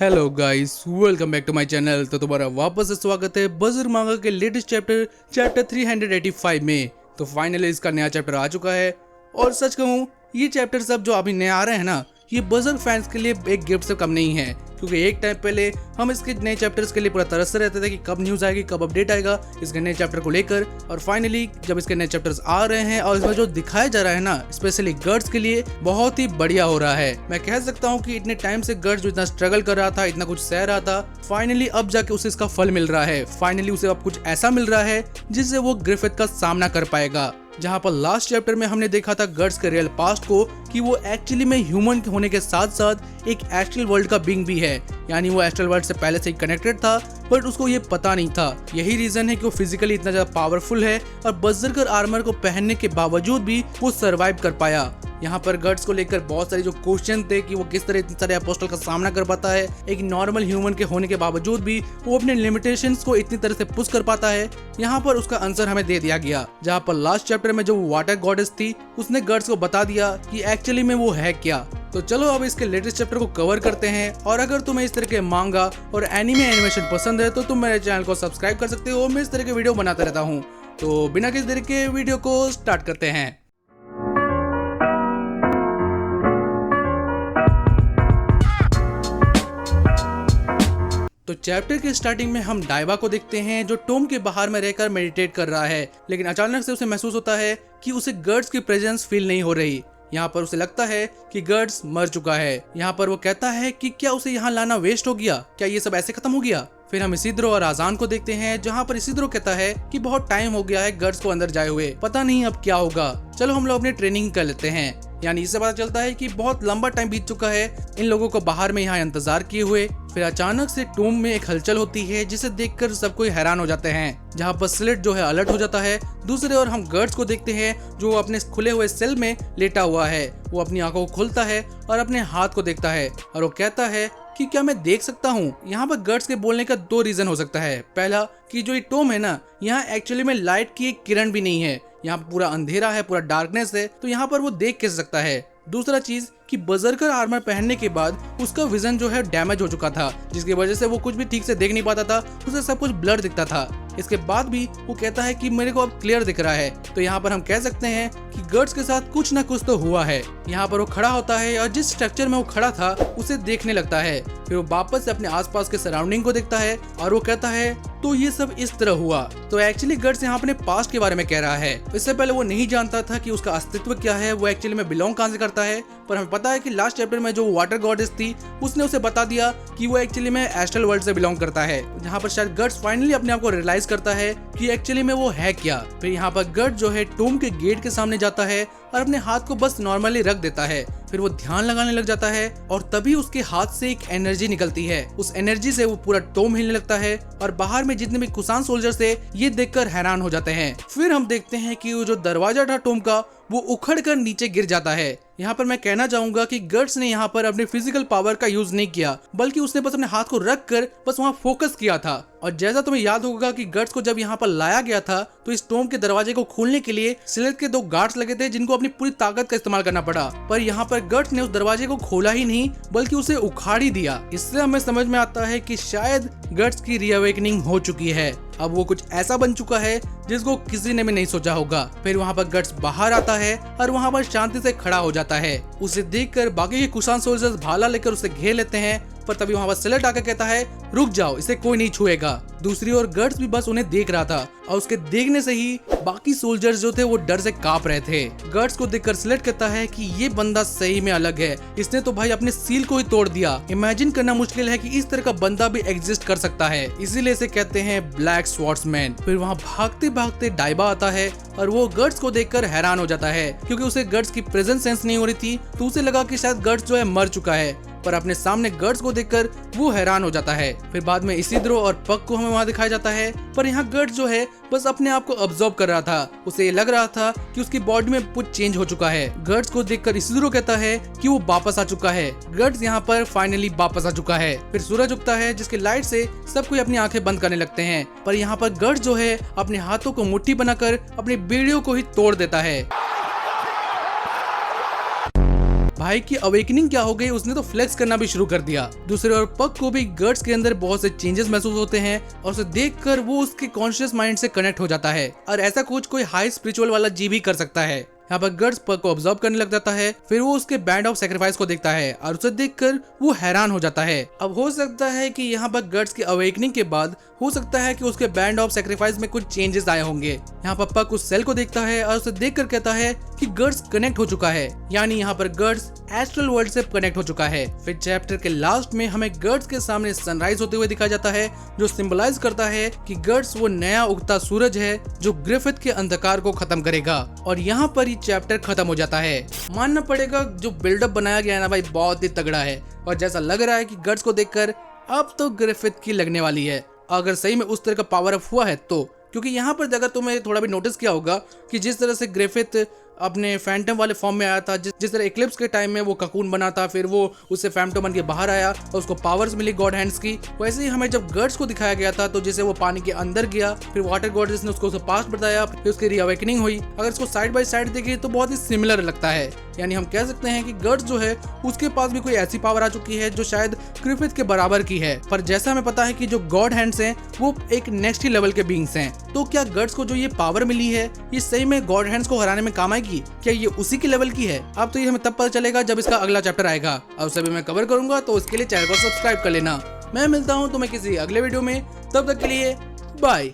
Hello guys, welcome back to my channel. तो तुम्हारा वापस से स्वागत है बजर मांगा के लेटेस्ट चैप्टर 385 में। तो फाइनली इसका नया चैप्टर आ चुका है और सच कहूँ ये चैप्टर सब जो अभी नए आ रहे हैं ना, ये बजर फैंस के लिए एक गिफ्ट से कम नहीं है, क्योंकि एक टाइम पहले हम इसके नए चैप्टर्स के लिए पूरा तरसते रहते थे कि कब न्यूज़ आएगी, कब अपडेट आएगा इसके नए चैप्टर को लेकर। और फाइनली जब इसके नए चैप्टर्स आ रहे हैं और इसमें जो दिखाया जा रहा है ना, स्पेशली गर्ड्स के लिए बहुत ही बढ़िया हो रहा है। मैं कह सकता हूँ कि इतने टाइम से गर्ड्स जो इतना स्ट्रगल कर रहा था, इतना कुछ सह रहा था, फाइनली अब जाके उसे इसका फल मिल रहा है। फाइनली उसे अब कुछ ऐसा मिल रहा है जिससे वो ग्रिफिथ का सामना कर पाएगा। जहाँ पर लास्ट चैप्टर में हमने देखा था गर्ड्स के रियल पास्ट को कि वो एक्चुअली में ह्यूमन होने के साथ साथ एक एस्ट्रल वर्ल्ड का बीइंग भी है, यानी वो एस्ट्रल वर्ल्ड से पहले से ही कनेक्टेड था, बट उसको ये पता नहीं था। यही रीजन है कि वो फिजिकली इतना ज्यादा पावरफुल है और बर्जर्कर आर्मर को पहनने के बावजूद भी वो सरवाइव कर पाया। यहाँ पर गर्ड्स को लेकर बहुत सारे जो क्वेश्चन थे कि वो किस तरह इतने सारे अपोस्टल का सामना कर पाता है, एक नॉर्मल ह्यूमन के होने के बावजूद भी वो अपने लिमिटेशंस को इतनी तरह से पुश कर पाता है, यहाँ पर उसका आंसर हमें दे दिया गया। जहाँ पर लास्ट चैप्टर में जो वाटर गॉडेस थी उसने गर्ड्स को बता दिया कि एक्चुअली में वो है क्या। तो चलो अब इसके लेटेस्ट चैप्टर को कवर करते हैं। और अगर तुम्हें इस तरह के मांगा और एनिमे एनिमेशन पसंद है तो तुम मेरे चैनल को सब्सक्राइब कर सकते हो। मैं इस तरह के वीडियो बनाता रहता हूँ। तो बिना किसी देरी के वीडियो को स्टार्ट करते हैं। तो चैप्टर के स्टार्टिंग में हम डाइवा को देखते हैं जो टोम के बाहर में रहकर मेडिटेट कर रहा है, लेकिन अचानक से उसे महसूस होता है कि उसे गर्ड्स की प्रेजेंस फील नहीं हो रही। यहाँ पर उसे लगता है कि गर्ड्स मर चुका है। यहाँ पर वो कहता है कि क्या उसे यहाँ लाना वेस्ट हो गया, क्या ये सब ऐसे खत्म हो गया। फिर हम इसिद्रो और आजान को देखते हैं, जहाँ पर इसिद्रो कहता है कि बहुत टाइम हो गया है गर्ड्स को अंदर जाए हुए, पता नहीं अब क्या होगा, चलो हम लोग अपनी ट्रेनिंग कर लेते हैं। यानी इससे पता चलता है कि बहुत लंबा टाइम बीत चुका है इन लोगों को बाहर में यहाँ इंतजार किए हुए। फिर अचानक से टोम में एक हलचल होती है जिसे देखकर सब कोई हैरान हो जाते हैं, जहाँ पर स्लिट जो है अलर्ट हो जाता है। दूसरे ओर हम गर्ड्स को देखते हैं जो अपने खुले हुए सेल में लेटा हुआ है। वो अपनी आंखों को खोलता है और अपने हाथ को देखता है और वो कहता है कि क्या मैं देख सकता हूँ। यहाँ पर गर्ड्स के बोलने का दो रीजन हो सकता है। पहला कि जो ये टोम है ना, यहाँ एक्चुअली में लाइट की एक किरण भी नहीं है, यहाँ पूरा अंधेरा है, पूरा डार्कनेस है, तो यहाँ पर वो देख कैसे सकता है। दूसरा चीज कि बर्जर्कर आर्मर पहनने के बाद उसका विजन जो है डैमेज हो चुका था, जिसकी वजह से वो कुछ भी ठीक से देख नहीं पाता था, उसे सब कुछ ब्लर दिखता था। इसके बाद भी वो कहता है कि मेरे को अब क्लियर दिख रहा है। तो यहाँ पर हम कह सकते हैं कि गर्ड्स के साथ कुछ ना कुछ तो हुआ है। यहाँ पर वो खड़ा होता है और जिस स्ट्रक्चर में वो खड़ा था उसे देखने लगता है। फिर वो वापस से अपने आसपास के सराउंडिंग को देखता है और वो कहता है तो ये सब इस तरह हुआ। तो एक्चुअली गर्ड्स यहाँ अपने पास्ट के बारे में कह रहा है। इससे पहले वो नहीं जानता था कि उसका अस्तित्व क्या है, वो एक्चुअली में बिलोंग कहाँ से करता है। पर हमें पता है कि लास्ट चैप्टर में जो वाटर गॉडेस थी उसने उसे बता दिया कि वो एक्चुअली में एस्ट्रल वर्ल्ड से बिलोंग करता है, जहाँ पर शायद गर्ड्स फाइनली अपने आप को रियलाइज करता है कि एक्चुअली में वो है क्या। फिर यहाँ पर गर्ड जो है टोम के गेट के सामने जाता है और अपने हाथ को बस नॉर्मली रख देता है। फिर वो ध्यान लगाने लग जाता है और तभी उसके हाथ से एक एनर्जी निकलती है। उस एनर्जी से वो पूरा टोम हिलने लगता है और बाहर में जितने भी कुसान सोल्जर्स थे ये देखकर हैरान हो जाते हैं। फिर हम देखते हैं कि वो जो दरवाजा था टोम का वो उखड़ कर नीचे गिर जाता है। यहाँ पर मैं कहना चाहूंगा कि गर्ड्स ने यहाँ पर अपने फिजिकल पावर का यूज नहीं किया, बल्कि उसने बस अपने हाथ को रख कर बस वहाँ फोकस किया था। और जैसा तुम्हें याद होगा कि गर्ड्स को जब यहाँ पर लाया गया था तो इस टोम के दरवाजे को खोलने के लिए स्लेट के 2 गार्ड्स लगे थे, जिनको अपनी पूरी ताकत का इस्तेमाल करना पड़ा। पर यहाँ पर गर्ड्स ने उस दरवाजे को खोला ही नहीं बल्कि उसे उखाड़ ही दिया। इससे हमें समझ में आता है कि शायद गर्ड्स की रीअवेकनिंग हो चुकी है। अब वो कुछ ऐसा बन चुका है जिसको किसी ने भी नहीं सोचा होगा। फिर वहाँ पर गर्ड्स बाहर आता है और वहाँ पर शांति से खड़ा हो जाता है। उसे देखकर बाकी के कुसान सोल्जर्स भाला लेकर उसे घेर लेते हैं, पर तभी वहाँ पर स्लेट आकर कहता है रुक जाओ, इसे कोई नहीं छुएगा। दूसरी ओर गर्ड्स भी बस उन्हें देख रहा था और उसके देखने से ही बाकी सोल्जर्स जो थे वो डर से कांप रहे थे। गर्ड्स को देखकर स्लेट कहता है कि ये बंदा सही में अलग है, इसने तो भाई अपने सील को ही तोड़ दिया। इमेजिन करना मुश्किल है कि इस तरह का बंदा भी एग्जिस्ट कर सकता है, इसीलिए इसे कहते हैं ब्लैक स्वॉर्ड्समैन। फिर वहाँ भागते भागते डाइबा आता है और वो गर्ड्स को देखकर हैरान हो जाता है, क्योंकि उसे गर्ड्स की प्रेजेंस सेंस नहीं हो रही थी, तो उसे लगा कि शायद गर्ड्स जो है मर चुका है। पर अपने सामने गर्ड्स को देखकर वो हैरान हो जाता है। फिर बाद में इसिद्रो और पक को हमें वहाँ दिखाया जाता है, पर यहाँ गर्ड्स जो है बस अपने आप को ऑब्जर्व कर रहा था। उसे लग रहा था कि उसकी बॉडी में कुछ चेंज हो चुका है। गर्ड्स को देखकर इसिद्रो कहता है कि वो वापस आ चुका है। गर्ड्स यहाँ पर फाइनली वापस आ चुका है। फिर सूरज उगता है जिसकी लाइट से सब कोई अपनी आंखें बंद करने लगते हैं, पर यहाँ पर गर्ड्स जो है अपने हाथों को मुट्ठी बनाकर अपनी बेड़ियों को ही तोड़ देता है। भाई की अवेकनिंग क्या हो गई, उसने तो फ्लेक्स करना भी शुरू कर दिया। दूसरी ओर पग को भी गर्ड्स के अंदर बहुत से चेंजेस महसूस होते हैं और उसे देखकर वो उसके कॉन्शियस माइंड से कनेक्ट हो जाता है और ऐसा कुछ कोई हाई स्पिरिचुअल वाला जीव भी कर सकता है। यहाँ पर गर्ड्स पग को ऑब्जर्व करने लग जाता है, फिर वो उसके बैंड ऑफ सेक्रीफाइस को देखता है और उसे देखकर वो हैरान हो जाता है। अब हो सकता है कि यहाँ पर गर्ड्स की अवेकनिंग के बाद हो सकता है कि उसके बैंड ऑफ सेक्रीफाइस में कुछ चेंजेस आए होंगे। यहाँ पर पग उस सेल को देखता है और उसे देखकर कहता है कि गर्ड्स कनेक्ट हो चुका है, यानी यहाँ पर गर्ड्स एस्ट्रल वर्ल्ड से कनेक्ट हो चुका है। फिर चैप्टर के लास्ट में हमें गर्ड्स के सामने सनराइज होते हुए दिखाया जाता है, जो सिंबलाइज करता है कि गर्ड्स वो नया उगता सूरज है जो ग्रिफिथ के अंधकार को खत्म करेगा। और यहाँ पर चैप्टर खत्म हो जाता है। मानना पड़ेगा जो बिल्डअप बनाया गया है ना भाई, बहुत ही तगड़ा है और जैसा लग रहा है कि गर्ड्स को देखकर अब तो ग्रिफिथ की लगने वाली है, अगर सही में उस तरह का पावर अप हुआ है तो। क्योंकि यहाँ पर अगर तुमने थोड़ा भी नोटिस किया होगा कि जिस तरह से ग्रिफिथ अपने फैंटम वाले फॉर्म में आया था, जिस तरह इक्लिप्स के टाइम में वो ककून बना था, फिर वो उससे फैंटम बन के बाहर आया और उसको पावर्स मिली गॉड हैंड्स की, वैसे ही हमें जब गर्ड्स को दिखाया गया था तो जैसे वो पानी के अंदर गया, फिर वाटर गॉडेस ने उसको पास्ट बताया, फिर उसकी रीअवेकनिंग हुई। अगर इसको साइड बाय साइड देखें तो बहुत ही सिमिलर लगता है, यानी हम कह सकते हैं कि गर्ड्स जो है उसके पास भी कोई ऐसी पावर आ चुकी है जो शायद ग्रिफिथ के बराबर की है। पर जैसा हमें पता है कि जो गॉड हैंड्स हैं वो एक नेक्स्ट ही लेवल के बीइंग्स हैं, तो क्या गर्ड्स को जो ये पावर मिली है ये सही में गॉड हैंड्स को हराने में काम आएगी? क्या ये उसी की लेवल की है? अब तो ये हमें तब पता चलेगा जब इसका अगला चैप्टर आएगा और उसे भी मैं कवर करूंगा, तो उसके लिए चैनल को सब्सक्राइब कर लेना। मैं मिलता हूँ तुम्हें किसी अगले वीडियो में, तब तक के लिए बाय।